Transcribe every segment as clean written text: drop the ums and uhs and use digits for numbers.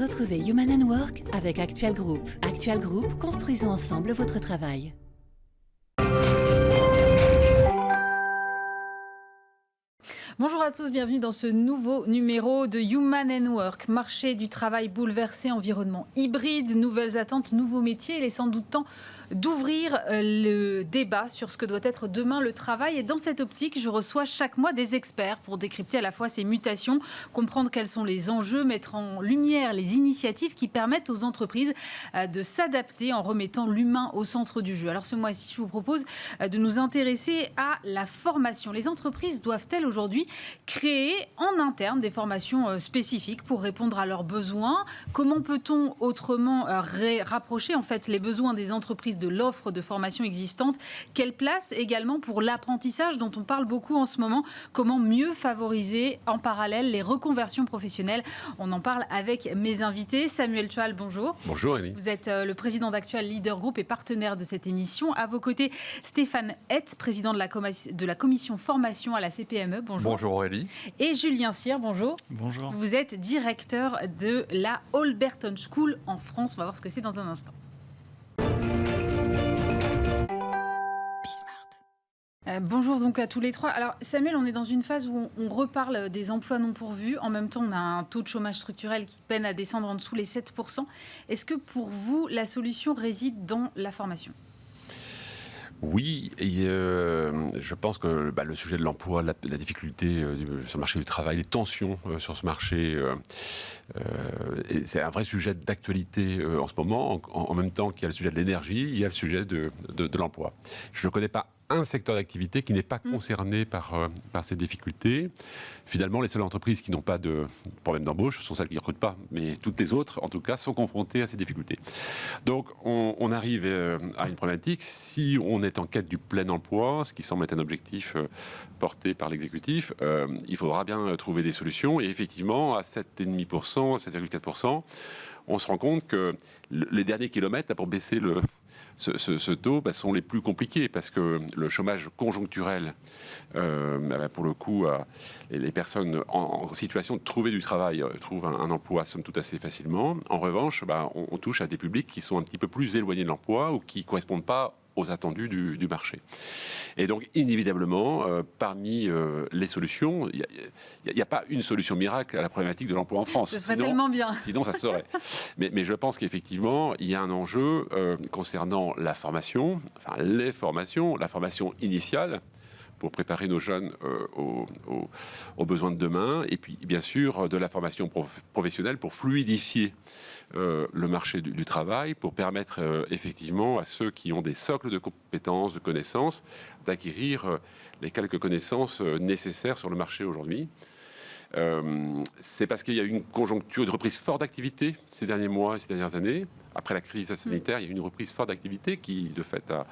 Retrouvez Human & Work avec Actual Group. Actual Group, construisons ensemble votre travail. Bonjour à tous, bienvenue dans ce nouveau numéro de Human & Work. Marché du travail bouleversé, environnement hybride, nouvelles attentes, nouveaux métiers. Il est sans doute temps d'ouvrir le débat sur ce que doit être demain le travail. Et dans cette optique, je reçois chaque mois des experts pour décrypter à la fois ces mutations, comprendre quels sont les enjeux, mettre en lumière les initiatives qui permettent aux entreprises de s'adapter en remettant l'humain au centre du jeu. Alors ce mois-ci, je vous propose de nous intéresser à la formation. Les entreprises doivent-elles aujourd'hui créer en interne des formations spécifiques pour répondre à leurs besoins? Comment peut-on autrement rapprocher en fait les besoins des entreprises de l'offre de formation existante? Quelle place également pour l'apprentissage dont on parle beaucoup en ce moment? Comment mieux favoriser en parallèle les reconversions professionnelles? On en parle avec mes invités. Samuel Tual, bonjour. Bonjour Elie. Vous êtes le président d'Actual Leader Group et partenaire de cette émission. À vos côtés, Stéphane Hett, président de la commission formation à la CPME. Bonjour. Bonjour Aurélie. Et Julien Cyr, bonjour. Bonjour. Vous êtes directeur de la Holberton School en France. On va voir ce que c'est dans un instant. Bonjour donc à tous les trois. Alors Samuel, on est dans une phase où on reparle des emplois non pourvus. En même temps, on a un taux de chômage structurel qui peine à descendre en dessous les 7%. Est-ce que pour vous, la solution réside dans la formation ? Oui, et je pense que le sujet de l'emploi, la difficulté sur le marché du travail, les tensions sur ce marché, c'est un vrai sujet d'actualité en ce moment. En même temps qu'il y a le sujet de l'énergie, il y a le sujet de l'emploi. Je ne connais pas un secteur d'activité qui n'est pas concerné par ces difficultés. Finalement, les seules entreprises qui n'ont pas de problème d'embauche sont celles qui ne recrutent pas. Mais toutes les autres, en tout cas, sont confrontées à ces difficultés. Donc, on arrive à une problématique. Si on est en quête du plein emploi, ce qui semble être un objectif porté par l'exécutif, il faudra bien trouver des solutions. Et effectivement, à 7,5%, à 7,4%, on se rend compte que les derniers kilomètres, là, pour baisser ce taux sont les plus compliqués parce que le chômage conjoncturel, pour le coup, les personnes en situation de trouver du travail trouvent un emploi somme toute assez facilement. En revanche, on touche à des publics qui sont un petit peu plus éloignés de l'emploi ou qui ne correspondent pas aux attendus du marché. Et donc, inévitablement, parmi les solutions, il n'y a pas une solution miracle à la problématique de l'emploi en France. Ce serait tellement bien. Sinon, ça se saurait. Mais je pense qu'effectivement, il y a un enjeu concernant la formation, enfin les formations, la formation initiale, pour préparer nos jeunes aux besoins de demain, et puis bien sûr de la formation professionnelle pour fluidifier le marché du travail, pour permettre effectivement à ceux qui ont des socles de compétences, de connaissances, d'acquérir les quelques connaissances nécessaires sur le marché aujourd'hui. C'est parce qu'il y a eu une conjoncture de reprise forte d'activité ces derniers mois et ces dernières années. Après la crise sanitaire, il y a eu une reprise forte d'activité qui, de fait, a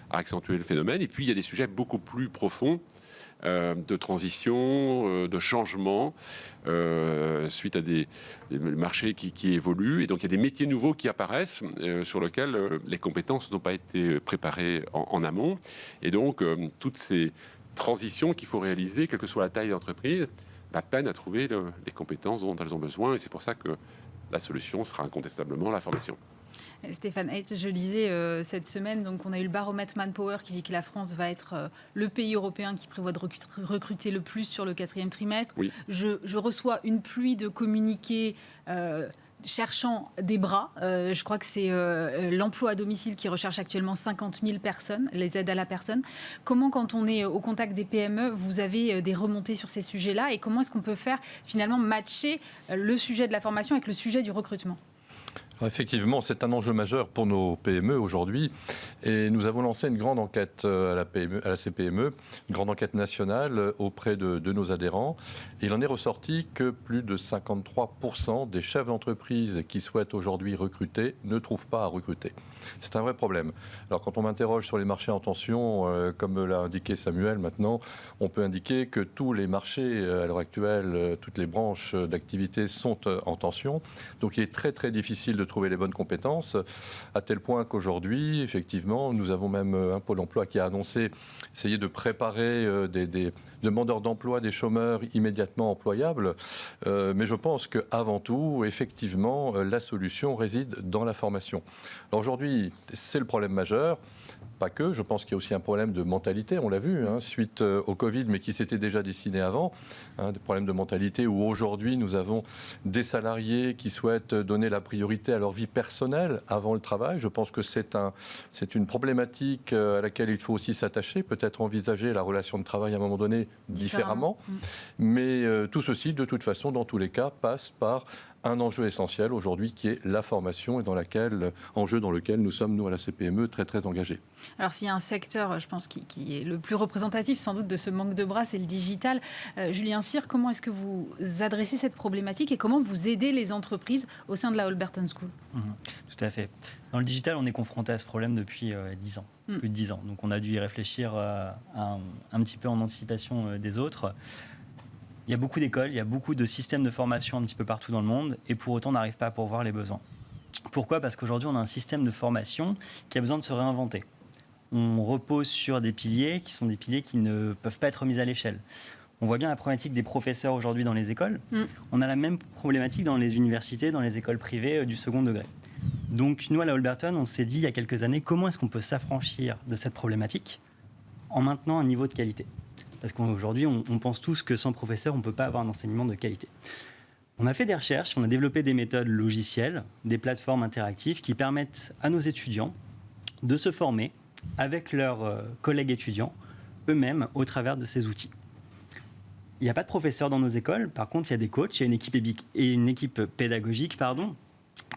accentué le phénomène. Et puis, il y a des sujets beaucoup plus profonds de transition, de changement, suite à des marchés qui évoluent. Et donc, il y a des métiers nouveaux qui apparaissent sur lesquels les compétences n'ont pas été préparées en amont. Et donc, toutes ces transitions qu'il faut réaliser, quelle que soit la taille de l'entreprise, peine à trouver les compétences dont elles ont besoin. Et c'est pour ça que la solution sera incontestablement la formation. Stéphane Hett, je lisais cette semaine, donc on a eu le baromètre Manpower qui dit que la France va être le pays européen qui prévoit de recruter le plus sur le 4e trimestre. Oui. Je reçois une pluie de communiqués cherchant des bras. Je crois que c'est l'emploi à domicile qui recherche actuellement 50 000 personnes, les aides à la personne. Comment, quand on est au contact des PME, vous avez des remontées sur ces sujets-là, et comment est-ce qu'on peut faire finalement matcher le sujet de la formation avec le sujet du recrutement ? Alors effectivement, c'est un enjeu majeur pour nos PME aujourd'hui. Et nous avons lancé une grande enquête à la CPME, une grande enquête nationale auprès de nos adhérents. Et il en est ressorti que plus de 53% des chefs d'entreprise qui souhaitent aujourd'hui recruter ne trouvent pas à recruter. C'est un vrai problème. Alors quand on m'interroge sur les marchés en tension, comme l'a indiqué Samuel maintenant, on peut indiquer que tous les marchés à l'heure actuelle, toutes les branches d'activité sont en tension. Donc il est très très difficile de de trouver les bonnes compétences, à tel point qu'aujourd'hui, effectivement, nous avons même un Pôle emploi qui a annoncé essayer de préparer des demandeurs d'emploi, des chômeurs immédiatement employables. Mais je pense qu'avant tout, effectivement, la solution réside dans la formation. Alors aujourd'hui, c'est le problème majeur. Pas que, je pense qu'il y a aussi un problème de mentalité, on l'a vu, suite au Covid, mais qui s'était déjà dessiné avant, des problèmes de mentalité où aujourd'hui nous avons des salariés qui souhaitent donner la priorité à leur vie personnelle avant le travail. Je pense que c'est une problématique à laquelle il faut aussi s'attacher, peut-être envisager la relation de travail à un moment donné différemment. Mais tout ceci, de toute façon, dans tous les cas, passe par un enjeu essentiel aujourd'hui qui est la formation et enjeu dans lequel nous sommes, nous, à la CPME, très, très engagés. Alors, s'il y a un secteur, je pense, qui est le plus représentatif, sans doute, de ce manque de bras, c'est le digital. Julien Cyr, comment est-ce que vous adressez cette problématique et comment vous aidez les entreprises au sein de la Holberton School ? Tout à fait. Dans le digital, on est confronté à ce problème depuis 10 ans, plus de 10 ans. Donc, on a dû y réfléchir un petit peu en anticipation des autres. Il y a beaucoup d'écoles, il y a beaucoup de systèmes de formation un petit peu partout dans le monde, et pour autant, on n'arrive pas à pourvoir les besoins. Pourquoi ? Parce qu'aujourd'hui, on a un système de formation qui a besoin de se réinventer. On repose sur des piliers qui sont des piliers qui ne peuvent pas être mis à l'échelle. On voit bien la problématique des professeurs aujourd'hui dans les écoles. On a la même problématique dans les universités, dans les écoles privées du second degré. Donc, nous, à la Holberton, on s'est dit il y a quelques années, comment est-ce qu'on peut s'affranchir de cette problématique en maintenant un niveau de qualité ? Parce qu'aujourd'hui, on pense tous que sans professeur, on ne peut pas avoir un enseignement de qualité. On a fait des recherches, on a développé des méthodes logicielles, des plateformes interactives qui permettent à nos étudiants de se former avec leurs collègues étudiants eux-mêmes au travers de ces outils. Il n'y a pas de professeurs dans nos écoles, par contre, il y a des coachs, il y a une équipe pédagogique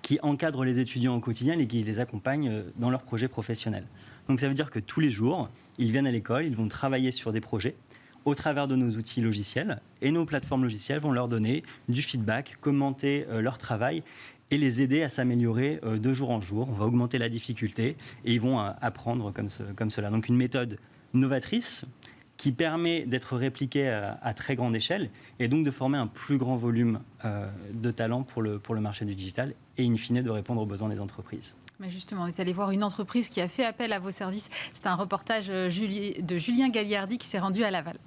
qui encadre les étudiants au quotidien et qui les accompagne dans leurs projets professionnels. Donc ça veut dire que tous les jours, ils viennent à l'école, ils vont travailler sur des projets au travers de nos outils logiciels, et nos plateformes logicielles vont leur donner du feedback, commenter leur travail et les aider à s'améliorer de jour en jour. On va augmenter la difficulté et ils vont apprendre comme cela. Donc une méthode novatrice qui permet d'être répliquée à très grande échelle et donc de former un plus grand volume de talents pour le marché du digital et in fine de répondre aux besoins des entreprises. Mais justement, on est allé voir une entreprise qui a fait appel à vos services. C'est un reportage de Julien Gagliardi qui s'est rendu à Laval.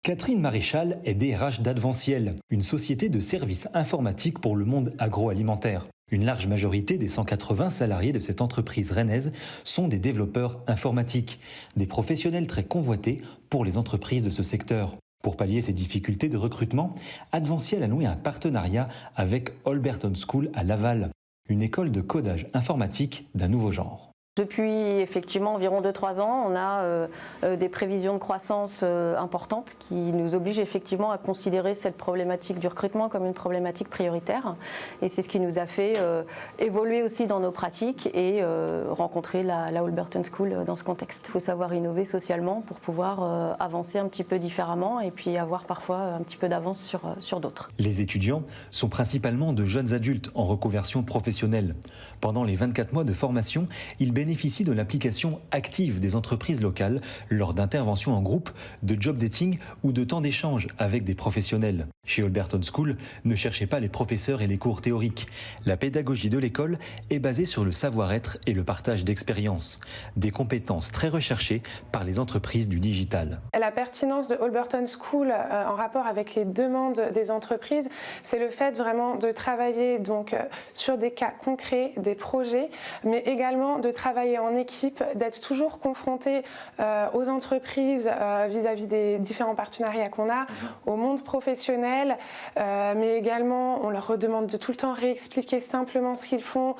Catherine Maréchal est DRH d'Adventiel, une société de services informatiques pour le monde agroalimentaire. Une large majorité des 180 salariés de cette entreprise rennaise sont des développeurs informatiques, des professionnels très convoités pour les entreprises de ce secteur. Pour pallier ces difficultés de recrutement, Adventiel a noué un partenariat avec Holberton School à Laval, une école de codage informatique d'un nouveau genre. Depuis effectivement environ 2-3 ans, on a des prévisions de croissance importantes qui nous obligent effectivement à considérer cette problématique du recrutement comme une problématique prioritaire. Et c'est ce qui nous a fait évoluer aussi dans nos pratiques et rencontrer la Holberton School dans ce contexte. Il faut savoir innover socialement pour pouvoir avancer un petit peu différemment et puis avoir parfois un petit peu d'avance sur d'autres. Les étudiants sont principalement de jeunes adultes en reconversion professionnelle. Pendant les 24 mois de formation, ils bénéficient de l'implication active des entreprises locales lors d'interventions en groupe, de job dating ou de temps d'échange avec des professionnels. Chez Holberton School, ne cherchez pas les professeurs et les cours théoriques. La pédagogie de l'école est basée sur le savoir-être et le partage d'expériences. Des compétences très recherchées par les entreprises du digital. La pertinence de Holberton School en rapport avec les demandes des entreprises, c'est le fait vraiment de travailler donc sur des cas concrets, des projets, mais également de travailler en équipe, d'être toujours confronté aux entreprises vis-à-vis des différents partenariats qu'on a, au monde professionnel, mais également on leur redemande de tout le temps réexpliquer simplement ce qu'ils font,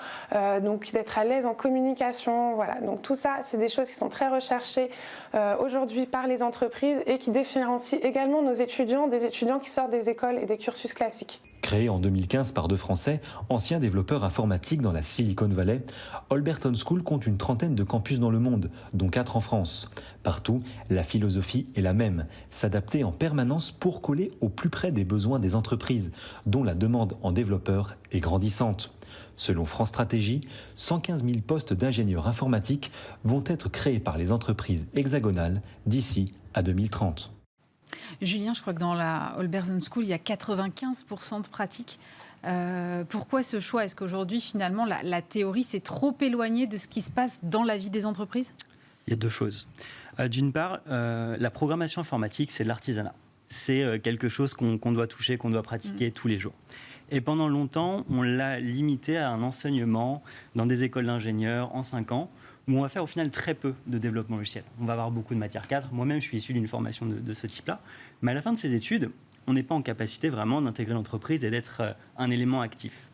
donc d'être à l'aise en communication. Voilà. Donc tout ça, c'est des choses qui sont très recherchées aujourd'hui par les entreprises et qui différencient également nos étudiants des étudiants qui sortent des écoles et des cursus classiques. Créé en 2015 par 2 Français, anciens développeurs informatiques dans la Silicon Valley, Holberton School compte une trentaine de campus dans le monde, dont 4 en France. Partout, la philosophie est la même, s'adapter en permanence pour coller au plus près des besoins des entreprises, dont la demande en développeurs est grandissante. Selon France Stratégie, 115 000 postes d'ingénieurs informatiques vont être créés par les entreprises hexagonales d'ici à 2030. Julien, je crois que dans la Holberton School, il y a 95% de pratiques. Pourquoi ce choix? Est-ce qu'aujourd'hui, finalement, la théorie s'est trop éloignée de ce qui se passe dans la vie des entreprises? Il y a deux choses. D'une part, la programmation informatique, c'est de l'artisanat. C'est quelque chose qu'on doit toucher, qu'on doit pratiquer tous les jours. Et pendant longtemps, on l'a limité à un enseignement dans des écoles d'ingénieurs en 5 ans, où on va faire au final très peu de développement logiciel. On va avoir beaucoup de matières cadres. Moi-même, je suis issu d'une formation de ce type-là. Mais à la fin de ces études, on n'est pas en capacité vraiment d'intégrer l'entreprise et d'être un élément actif.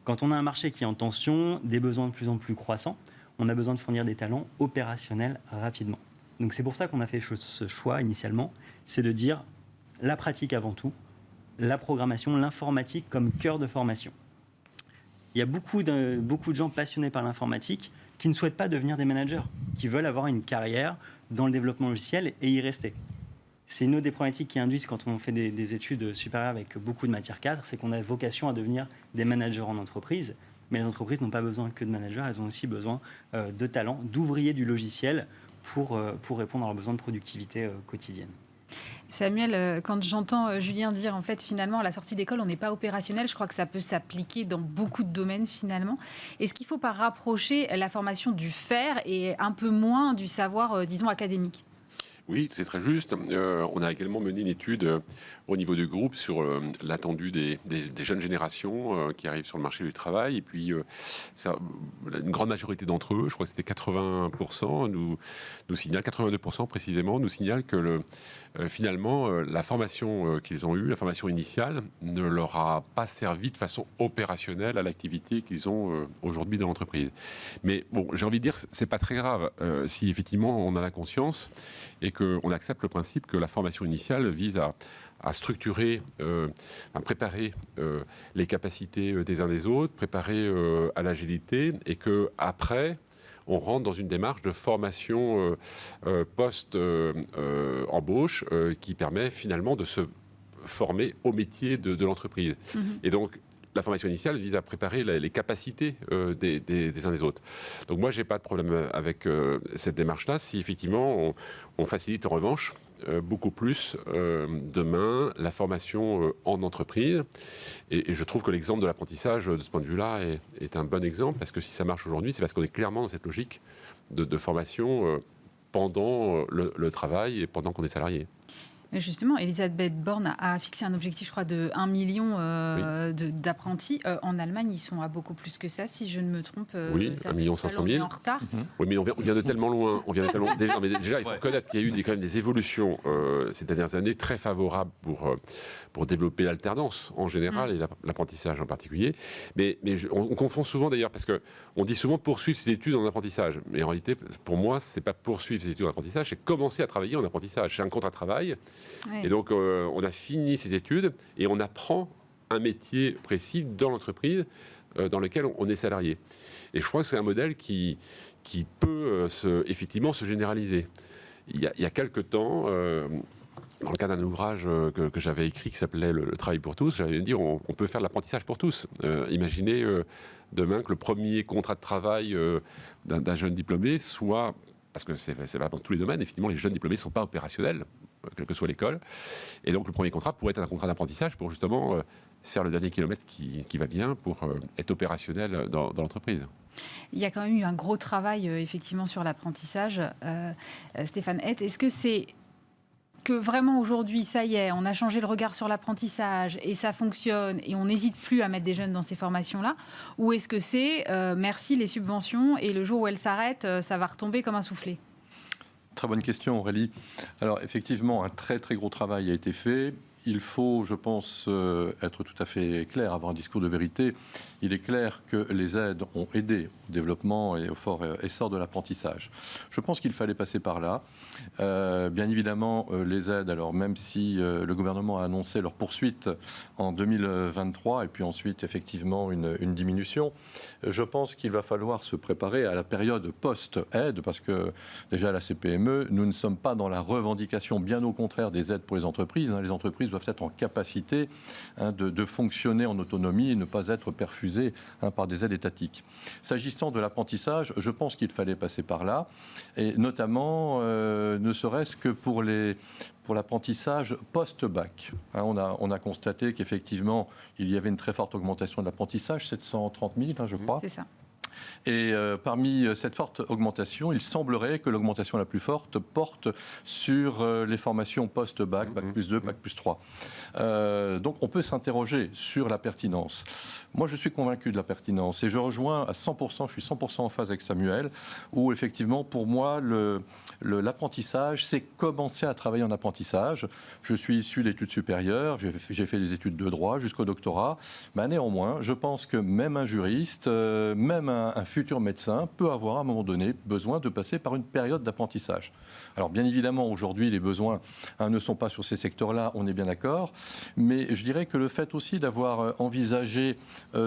Quand on a un marché qui est en tension, des besoins de plus en plus croissants, on a besoin de fournir des talents opérationnels rapidement. Donc c'est pour ça qu'on a fait ce choix initialement, c'est de dire la pratique avant tout, la programmation, l'informatique comme cœur de formation. Il y a beaucoup de gens passionnés par l'informatique qui ne souhaitent pas devenir des managers, qui veulent avoir une carrière dans le développement logiciel et y rester. C'est une autre des problématiques qui induisent quand on fait des études supérieures avec beaucoup de matières cadres, c'est qu'on a vocation à devenir des managers en entreprise. Mais les entreprises n'ont pas besoin que de managers, elles ont aussi besoin de talents, d'ouvriers du logiciel pour répondre à leurs besoins de productivité quotidienne. Samuel, quand j'entends Julien dire, en fait, finalement, à la sortie d'école, on n'est pas opérationnel, je crois que ça peut s'appliquer dans beaucoup de domaines, finalement. Est-ce qu'il ne faut pas rapprocher la formation du faire et un peu moins du savoir, disons, académique? Oui, c'est très juste. On a également mené une étude au niveau du groupe sur l'attendu des jeunes générations qui arrivent sur le marché du travail. Et puis, une grande majorité d'entre eux, je crois que c'était 80%, nous signalent, 82% précisément, nous signalent que finalement, la formation qu'ils ont eue, la formation initiale, ne leur a pas servi de façon opérationnelle à l'activité qu'ils ont aujourd'hui dans l'entreprise. Mais bon, j'ai envie de dire, c'est pas très grave si effectivement on a la conscience et qu'on accepte le principe que la formation initiale vise à structurer, à préparer les capacités des uns des autres, préparer à l'agilité, et qu'après, on rentre dans une démarche de formation post-embauche qui permet finalement de se former au métier de l'entreprise. Et donc, la formation initiale vise à préparer les capacités des uns des autres. Donc moi, je n'ai pas de problème avec cette démarche-là, si effectivement on facilite en revanche beaucoup plus demain la formation en entreprise. Et je trouve que l'exemple de l'apprentissage, de ce point de vue-là, est un bon exemple, parce que si ça marche aujourd'hui, c'est parce qu'on est clairement dans cette logique de formation pendant le travail et pendant qu'on est salarié. Justement, Elisabeth Borne a fixé un objectif, je crois, de 1 million d'apprentis. En Allemagne, ils sont à beaucoup plus que ça, si je ne me trompe. Oui, 1 500 000. On est en retard. Oui, mais on vient de tellement loin. Déjà, il faut reconnaître qu'il y a eu quand même des évolutions ces dernières années très favorables pour développer l'alternance en général et l'apprentissage en particulier. Mais on confond souvent d'ailleurs, parce qu'on dit souvent poursuivre ses études en apprentissage. Mais en réalité, pour moi, ce n'est pas poursuivre ses études en apprentissage, c'est commencer à travailler en apprentissage. C'est un contrat de travail. Et donc, on a fini ses études et on apprend un métier précis dans l'entreprise dans lequel on est salarié. Et je crois que c'est un modèle qui peut effectivement se généraliser. Il y a quelque temps, dans le cadre d'un ouvrage que j'avais écrit qui s'appelait Le travail pour tous, j'avais dit on peut faire de l'apprentissage pour tous. Imaginez demain que le premier contrat de travail d'un jeune diplômé soit... Parce que c'est dans tous les domaines, effectivement, les jeunes diplômés ne sont pas opérationnels, quelle que soit l'école. Et donc, le premier contrat pourrait être un contrat d'apprentissage pour justement faire le dernier kilomètre qui va bien pour être opérationnel dans l'entreprise. Il y a quand même eu un gros travail, effectivement, sur l'apprentissage. Stéphane Hett, est-ce que c'est que vraiment aujourd'hui, ça y est, on a changé le regard sur l'apprentissage et ça fonctionne et on n'hésite plus à mettre des jeunes dans ces formations-là? Ou est-ce que c'est merci les subventions et le jour où elles s'arrêtent, ça va retomber comme un soufflet? Très bonne question, Aurélie. Alors effectivement, un très très gros travail a été fait. Il faut, je pense, être tout à fait clair, avoir un discours de vérité. Il est clair que les aides ont aidé au développement et au fort essor de l'apprentissage. Je pense qu'il fallait passer par là. Bien évidemment, les aides, alors même si le gouvernement a annoncé leur poursuite en 2023 et puis ensuite effectivement une diminution, je pense qu'il va falloir se préparer à la période post-aide, parce que déjà à la CPME, nous ne sommes pas dans la revendication, bien au contraire, des aides pour les entreprises. Les entreprises doivent être en capacité de fonctionner en autonomie et ne pas être perfusées par des aides étatiques. S'agissant de l'apprentissage, je pense qu'il fallait passer par là, et notamment, ne serait-ce que pour l'apprentissage post-bac. On a constaté qu'effectivement, il y avait une très forte augmentation de l'apprentissage, 730 000, je crois. C'est ça. Et parmi cette forte augmentation, il semblerait que l'augmentation la plus forte porte sur les formations post-bac, bac plus 2, bac plus 3. Donc on peut s'interroger sur la pertinence. Moi, je suis convaincu de la pertinence et je rejoins à 100%, je suis 100% en phase avec Samuel, où effectivement, pour moi, l'apprentissage, c'est commencer à travailler en apprentissage. Je suis issu d'études supérieures, j'ai fait des études de droit jusqu'au doctorat, mais néanmoins, je pense que même un juriste, même un futur médecin peut avoir à un moment donné besoin de passer par une période d'apprentissage. Alors bien évidemment, aujourd'hui, les besoins ne sont pas sur ces secteurs-là, on est bien d'accord, mais je dirais que le fait aussi d'avoir envisagé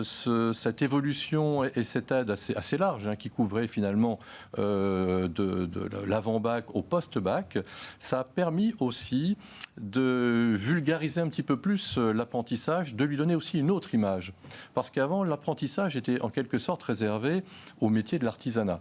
cette évolution et cette aide assez large, qui couvrait finalement de l'avant-bac au post-bac, ça a permis aussi de vulgariser un petit peu plus l'apprentissage, de lui donner aussi une autre image. Parce qu'avant, l'apprentissage était en quelque sorte réservé au métier de l'artisanat.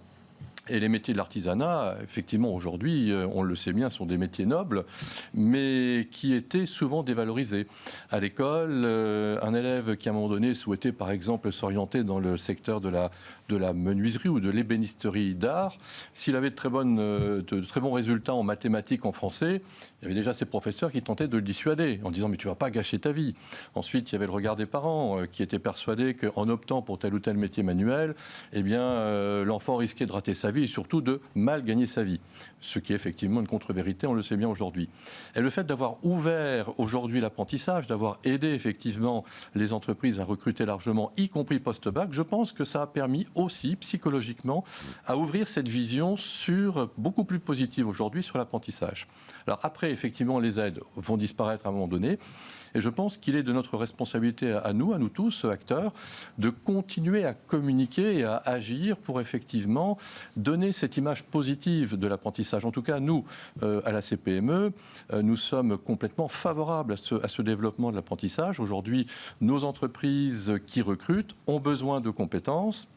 Et les métiers de l'artisanat, effectivement, aujourd'hui, on le sait bien, sont des métiers nobles, mais qui étaient souvent dévalorisés. À l'école, un élève qui, à un moment donné, souhaitait, par exemple, s'orienter dans le secteur de la menuiserie ou de l'ébénisterie d'art, s'il avait de très bons résultats en mathématiques, en français, il y avait déjà ses professeurs qui tentaient de le dissuader, en disant « mais tu ne vas pas gâcher ta vie ». Ensuite, il y avait le regard des parents qui étaient persuadés qu'en optant pour tel ou tel métier manuel, eh bien, l'enfant risquait de rater sa vie et surtout de mal gagner sa vie. Ce qui est effectivement une contre-vérité, on le sait bien aujourd'hui. Et le fait d'avoir ouvert aujourd'hui l'apprentissage, d'avoir aidé effectivement les entreprises à recruter largement, y compris post-bac, je pense que ça a permis aussi, psychologiquement, à ouvrir cette vision beaucoup plus positive aujourd'hui sur l'apprentissage. Alors après, effectivement, les aides vont disparaître à un moment donné. Et je pense qu'il est de notre responsabilité à nous tous, acteurs, de continuer à communiquer et à agir pour effectivement donner cette image positive de l'apprentissage. En tout cas, nous, à la CPME, nous sommes complètement favorables à ce développement de l'apprentissage. Aujourd'hui, nos entreprises qui recrutent ont besoin de compétences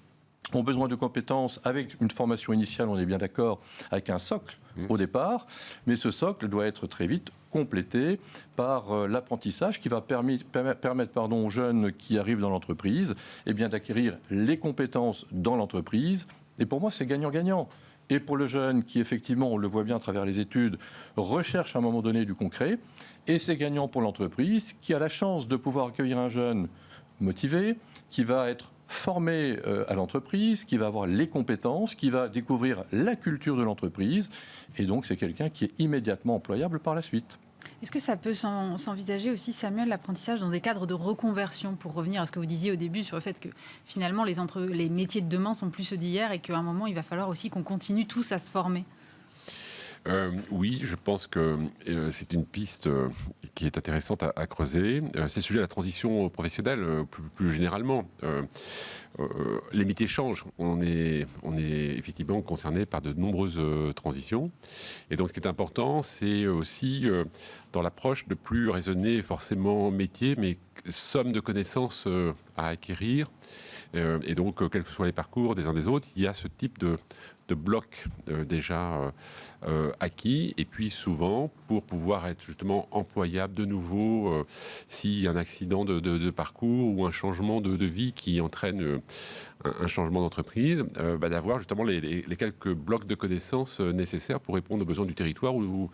avec une formation initiale, on est bien d'accord, avec un socle au départ, mais ce socle doit être très vite complété par l'apprentissage qui va permettre aux jeunes qui arrivent dans l'entreprise d'acquérir les compétences dans l'entreprise. Et pour moi, c'est gagnant-gagnant. Et pour le jeune qui, effectivement, on le voit bien à travers les études, recherche à un moment donné du concret. Et c'est gagnant pour l'entreprise qui a la chance de pouvoir accueillir un jeune motivé, qui va être formé à l'entreprise, qui va avoir les compétences, qui va découvrir la culture de l'entreprise. Et donc, c'est quelqu'un qui est immédiatement employable par la suite. Est-ce que ça peut s'envisager aussi, Samuel, l'apprentissage dans des cadres de reconversion, pour revenir à ce que vous disiez au début sur le fait que finalement les métiers de demain sont plus ceux d'hier et qu'à un moment, il va falloir aussi qu'on continue tous à se former? Oui, je pense que c'est une piste qui est intéressante à creuser. C'est le sujet de la transition professionnelle, plus généralement. Les métiers changent. On est effectivement concerné par de nombreuses transitions. Et donc, ce qui est important, c'est aussi, dans l'approche, de plus raisonner forcément métier, mais somme de connaissances à acquérir. Et donc, quels que soient les parcours des uns des autres, il y a ce type de blocs déjà acquis, et puis souvent pour pouvoir être justement employable de nouveau s'il y a un accident de parcours ou un changement de vie qui entraîne un changement d'entreprise, d'avoir justement les quelques blocs de connaissances nécessaires pour répondre aux besoins du territoire ou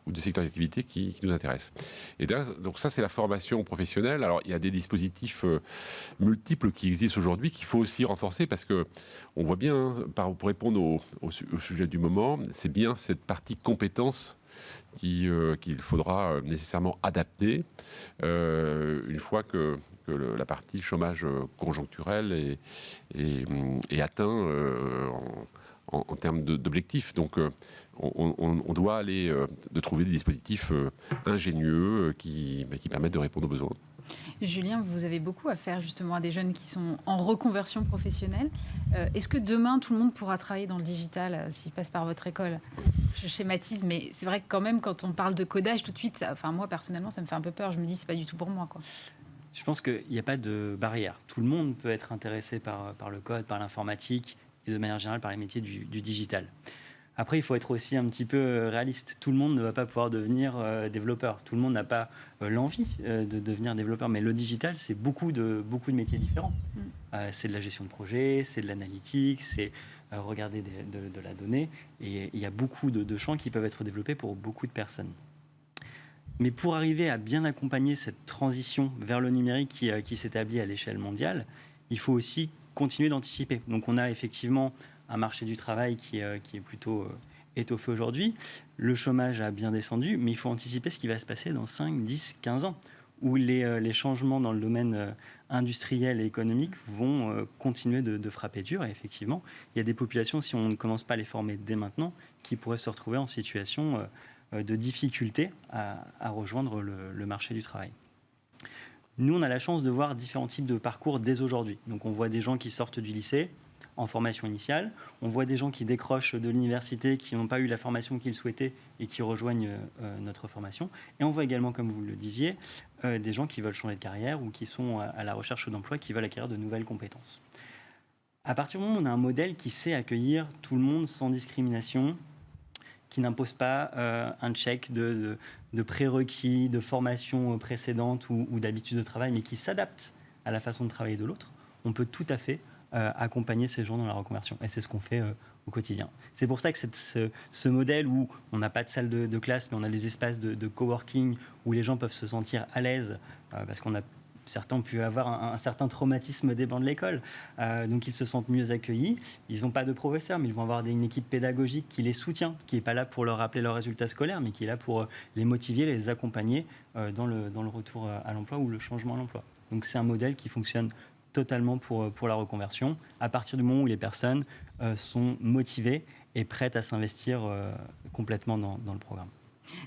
du secteur d'activité qui nous intéresse. Et donc ça, c'est la formation professionnelle. Alors il y a des dispositifs multiples qui existent aujourd'hui qu'il faut aussi renforcer, parce que on voit bien, pour répondre au sujet du moment, c'est bien cette partie compétences qu'il faudra nécessairement adapter une fois que la partie chômage conjoncturel est atteint en termes d'objectifs. Donc on doit aller de trouver des dispositifs ingénieux qui permettent de répondre aux besoins. Julien, vous avez beaucoup à faire justement à des jeunes qui sont en reconversion professionnelle. Est-ce que demain, tout le monde pourra travailler dans le digital s'il passe par votre école ? Je schématise, mais c'est vrai que quand même, quand on parle de codage, tout de suite, moi personnellement, ça me fait un peu peur. Je me dis, c'est pas du tout pour moi, quoi. Je pense qu'il n'y a pas de barrière. Tout le monde peut être intéressé par le code, par l'informatique et de manière générale par les métiers du digital. Après, il faut être aussi un petit peu réaliste. Tout le monde ne va pas pouvoir devenir développeur. Tout le monde n'a pas l'envie de devenir développeur. Mais le digital, c'est beaucoup de métiers différents. C'est de la gestion de projet, c'est de l'analytique, c'est regarder de la donnée. Et il y a beaucoup de champs qui peuvent être développés pour beaucoup de personnes. Mais pour arriver à bien accompagner cette transition vers le numérique qui s'établit à l'échelle mondiale, il faut aussi continuer d'anticiper. Donc on a effectivement un marché du travail qui est plutôt étoffé aujourd'hui. Le chômage a bien descendu, mais il faut anticiper ce qui va se passer dans 5, 10, 15 ans, où les changements dans le domaine industriel et économique vont continuer de frapper dur. Et effectivement, il y a des populations, si on ne commence pas à les former dès maintenant, qui pourraient se retrouver en situation de difficulté à rejoindre le marché du travail. Nous, on a la chance de voir différents types de parcours dès aujourd'hui. Donc on voit des gens qui sortent du lycée en formation initiale, on voit des gens qui décrochent de l'université, qui n'ont pas eu la formation qu'ils souhaitaient et qui rejoignent notre formation. Et on voit également, comme vous le disiez, des gens qui veulent changer de carrière ou qui sont à la recherche d'emploi, qui veulent acquérir de nouvelles compétences. À partir du moment où on a un modèle qui sait accueillir tout le monde sans discrimination, qui n'impose pas un check de prérequis, de formation précédente ou d'habitude de travail, mais qui s'adapte à la façon de travailler de l'autre, on peut tout à fait accompagner ces gens dans la reconversion. Et c'est ce qu'on fait au quotidien. C'est pour ça que ce modèle où on n'a pas de salle de classe, mais on a des espaces de coworking où les gens peuvent se sentir à l'aise, parce qu'on a certains ont pu avoir un certain traumatisme des bancs de l'école, donc ils se sentent mieux accueillis. Ils n'ont pas de professeurs, mais ils vont avoir une équipe pédagogique qui les soutient, qui n'est pas là pour leur rappeler leurs résultats scolaires, mais qui est là pour les motiver, les accompagner dans le retour à l'emploi ou le changement à l'emploi. Donc c'est un modèle qui fonctionne totalement pour la reconversion, à partir du moment où les personnes sont motivées et prêtes à s'investir complètement dans le programme.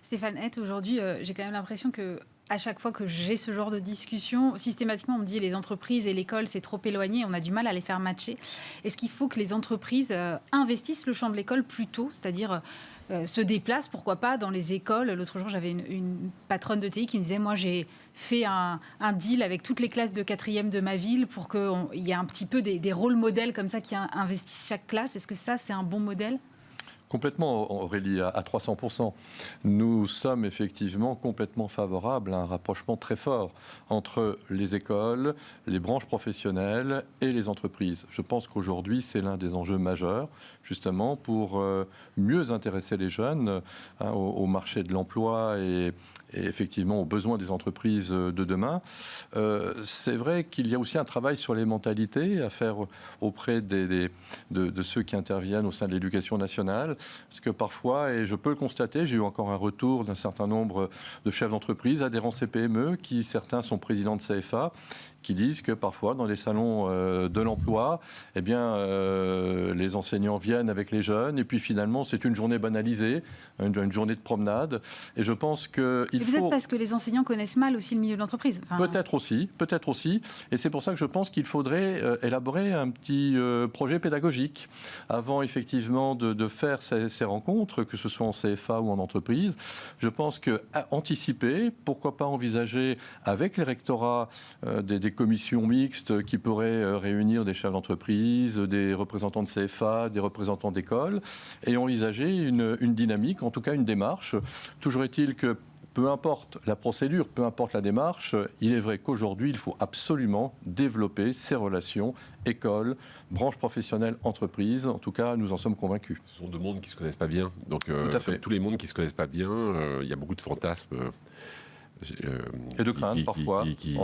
Stéphane Hett, aujourd'hui, j'ai quand même l'impression que à chaque fois que j'ai ce genre de discussion, systématiquement, on me dit les entreprises et l'école, c'est trop éloigné, on a du mal à les faire matcher. Est-ce qu'il faut que les entreprises investissent le champ de l'école plus tôt, c'est-à-dire se déplacent, pourquoi pas, dans les écoles? L'autre jour, j'avais une patronne de TI qui me disait, moi, j'ai fait un deal avec toutes les classes de 4e de ma ville pour qu'il y ait un petit peu des rôles modèles comme ça qui investissent chaque classe. Est-ce que ça, c'est un bon modèle ? Complètement, Aurélie, à 300%. Nous sommes effectivement complètement favorables à un rapprochement très fort entre les écoles, les branches professionnelles et les entreprises. Je pense qu'aujourd'hui, c'est l'un des enjeux majeurs, justement, pour mieux intéresser les jeunes au marché de l'emploi et effectivement aux besoins des entreprises de demain. C'est vrai qu'il y a aussi un travail sur les mentalités à faire auprès de ceux qui interviennent au sein de l'éducation nationale. Parce que parfois, et je peux le constater, j'ai eu encore un retour d'un certain nombre de chefs d'entreprise, adhérents CPME, qui certains sont présidents de CFA, qui disent que parfois, dans les salons de l'emploi, eh bien, les enseignants viennent avec les jeunes, et puis finalement, c'est une journée banalisée, une journée de promenade. Et je pense qu'il faut... Peut-être parce que les enseignants connaissent mal aussi le milieu de l'entreprise. Peut-être aussi. Et c'est pour ça que je pense qu'il faudrait élaborer un petit projet pédagogique avant effectivement de faire ces rencontres, que ce soit en CFA ou en entreprise. Je pense qu'anticiper, pourquoi pas envisager avec les rectorats des commissions mixtes qui pourraient réunir des chefs d'entreprise, des représentants de CFA, des représentants d'écoles, et envisager une dynamique, en tout cas une démarche. Toujours est-il que peu importe la procédure, peu importe la démarche, il est vrai qu'aujourd'hui, il faut absolument développer ces relations école, branche professionnelle, entreprise. En tout cas, nous en sommes convaincus. Ce sont deux mondes qui ne se connaissent pas bien. Donc, comme tous les mondes qui ne se connaissent pas bien, il y a beaucoup de fantasmes. Et de crainte, parfois. Qui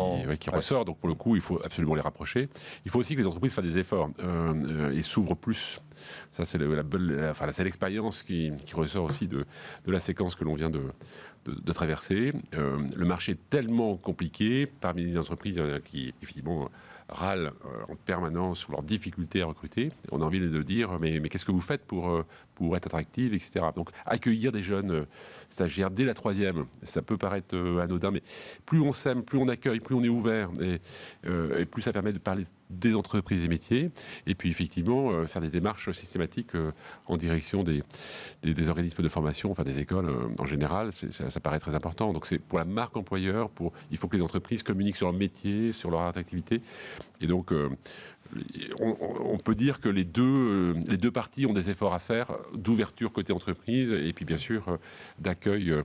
ressort. Donc, pour le coup, il faut absolument les rapprocher. Il faut aussi que les entreprises fassent des efforts et s'ouvrent plus. Ça, c'est c'est l'expérience qui ressort aussi de la séquence que l'on vient de traverser. Le marché est tellement compliqué parmi les entreprises qui, effectivement, râlent en permanence sur leurs difficultés à recruter. On a envie de dire mais qu'est-ce que vous faites pour être attractive, etc. Donc accueillir des jeunes stagiaires dès la 3e, ça peut paraître anodin, mais plus on s'aime, plus on accueille, plus on est ouvert, et plus ça permet de parler des entreprises et métiers, et puis effectivement faire des démarches systématiques en direction des organismes de formation, enfin des écoles en général, ça paraît très important. Donc c'est pour la marque employeur, il faut que les entreprises communiquent sur leur métier, sur leur attractivité, et donc on peut dire que les deux parties ont des efforts à faire d'ouverture côté entreprise et puis bien sûr d'accueil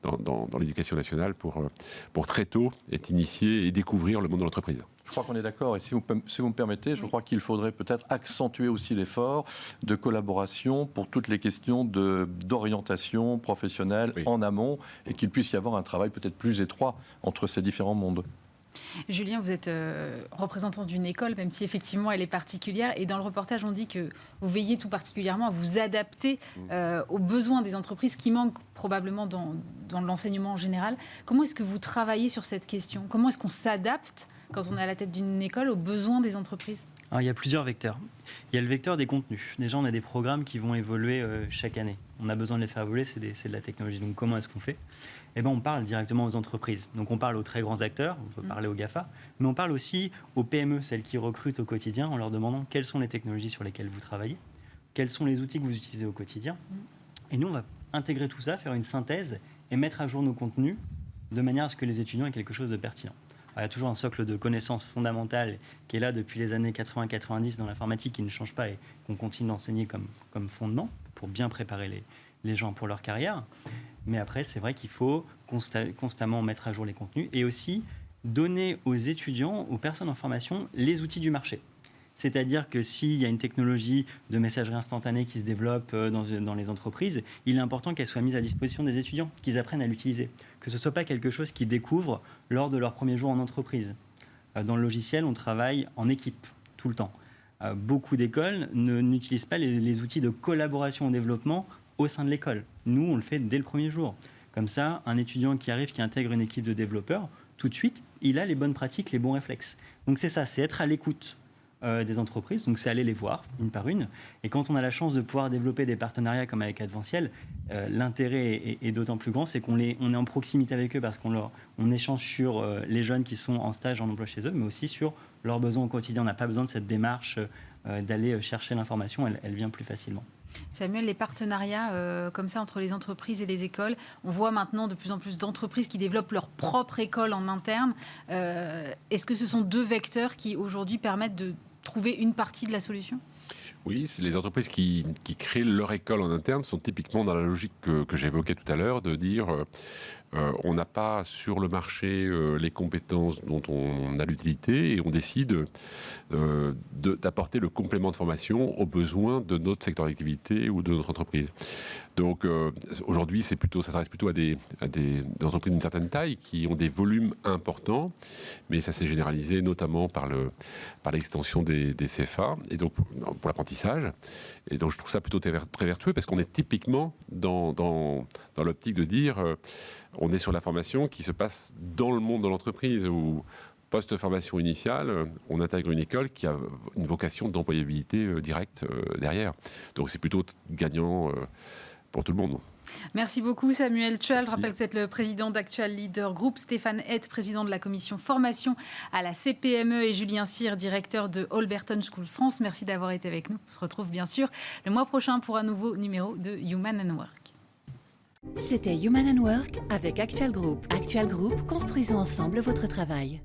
dans l'éducation nationale pour très tôt être initié et découvrir le monde de l'entreprise. Je crois qu'on est d'accord, et si vous me permettez, je crois qu'il faudrait peut-être accentuer aussi l'effort de collaboration pour toutes les questions d'orientation professionnelle en amont, et qu'il puisse y avoir un travail peut-être plus étroit entre ces différents mondes. Julien, vous êtes représentant d'une école, même si effectivement elle est particulière. Et dans le reportage, on dit que vous veillez tout particulièrement à vous adapter aux besoins des entreprises qui manquent probablement dans l'enseignement en général. Comment est-ce que vous travaillez sur cette question? Comment est-ce qu'on s'adapte, quand on est à la tête d'une école, aux besoins des entreprises? Alors, il y a plusieurs vecteurs. Il y a le vecteur des contenus. Déjà, on a des programmes qui vont évoluer chaque année. On a besoin de les faire évoluer, c'est de la technologie. Donc, comment est-ce qu'on fait? Eh bien, on parle directement aux entreprises. Donc, on parle aux très grands acteurs, on peut parler aux GAFA, mais on parle aussi aux PME, celles qui recrutent au quotidien, en leur demandant quelles sont les technologies sur lesquelles vous travaillez, quels sont les outils que vous utilisez au quotidien. Et nous, on va intégrer tout ça, faire une synthèse et mettre à jour nos contenus de manière à ce que les étudiants aient quelque chose de pertinent. Alors, il y a toujours un socle de connaissances fondamentales qui est là depuis les années 80-90 dans l'informatique, qui ne change pas et qu'on continue d'enseigner comme fondement pour bien préparer les gens pour leur carrière. Mais après, c'est vrai qu'il faut constamment mettre à jour les contenus et aussi donner aux étudiants, aux personnes en formation, les outils du marché. C'est-à-dire que s'il y a une technologie de messagerie instantanée qui se développe dans les entreprises, il est important qu'elle soit mise à disposition des étudiants, qu'ils apprennent à l'utiliser. Que ce ne soit pas quelque chose qu'ils découvrent lors de leur premier jour en entreprise. Dans le logiciel, on travaille en équipe, tout le temps. Beaucoup d'écoles n'utilisent pas les outils de collaboration au développement au sein de l'école. Nous, on le fait dès le premier jour. Comme ça, un étudiant qui arrive, qui intègre une équipe de développeurs, tout de suite, il a les bonnes pratiques, les bons réflexes. Donc c'est ça, c'est être à l'écoute des entreprises, donc c'est aller les voir une par une. Et quand on a la chance de pouvoir développer des partenariats comme avec Adventiel, l'intérêt est d'autant plus grand, c'est qu'on est en proximité avec eux parce qu'on échange sur les jeunes qui sont en stage, en emploi chez eux, mais aussi sur leurs besoins au quotidien. On n'a pas besoin de cette démarche d'aller chercher l'information, elle vient plus facilement. Samuel, les partenariats comme ça entre les entreprises et les écoles, on voit maintenant de plus en plus d'entreprises qui développent leur propre école en interne. Est-ce que ce sont deux vecteurs qui aujourd'hui permettent de trouver une partie de la solution ? Oui, les entreprises qui créent leur école en interne sont typiquement dans la logique que j'évoquais tout à l'heure, de dire on n'a pas sur le marché les compétences dont on a l'utilité et on décide d'apporter le complément de formation aux besoins de notre secteur d'activité ou de notre entreprise. Donc aujourd'hui, ça s'adresse plutôt à des entreprises d'une certaine taille qui ont des volumes importants, mais ça s'est généralisé notamment par l'extension des CFA et donc pour l'apprentissage. Et donc je trouve ça plutôt très vertueux parce qu'on est typiquement dans l'optique de dire on est sur la formation qui se passe dans le monde de l'entreprise où post-formation initiale, on intègre une école qui a une vocation d'employabilité directe derrière. Donc c'est plutôt gagnant pour tout le monde. Merci beaucoup Samuel Tual. Je rappelle que vous êtes le président d'Actual Leader Group, Stéphane Hett, président de la commission formation à la CPME et Julien Cyr, directeur de Holberton School France. Merci d'avoir été avec nous. On se retrouve bien sûr le mois prochain pour un nouveau numéro de Human and Work. C'était Human and Work avec Actual Group. Actual Group, construisons ensemble votre travail.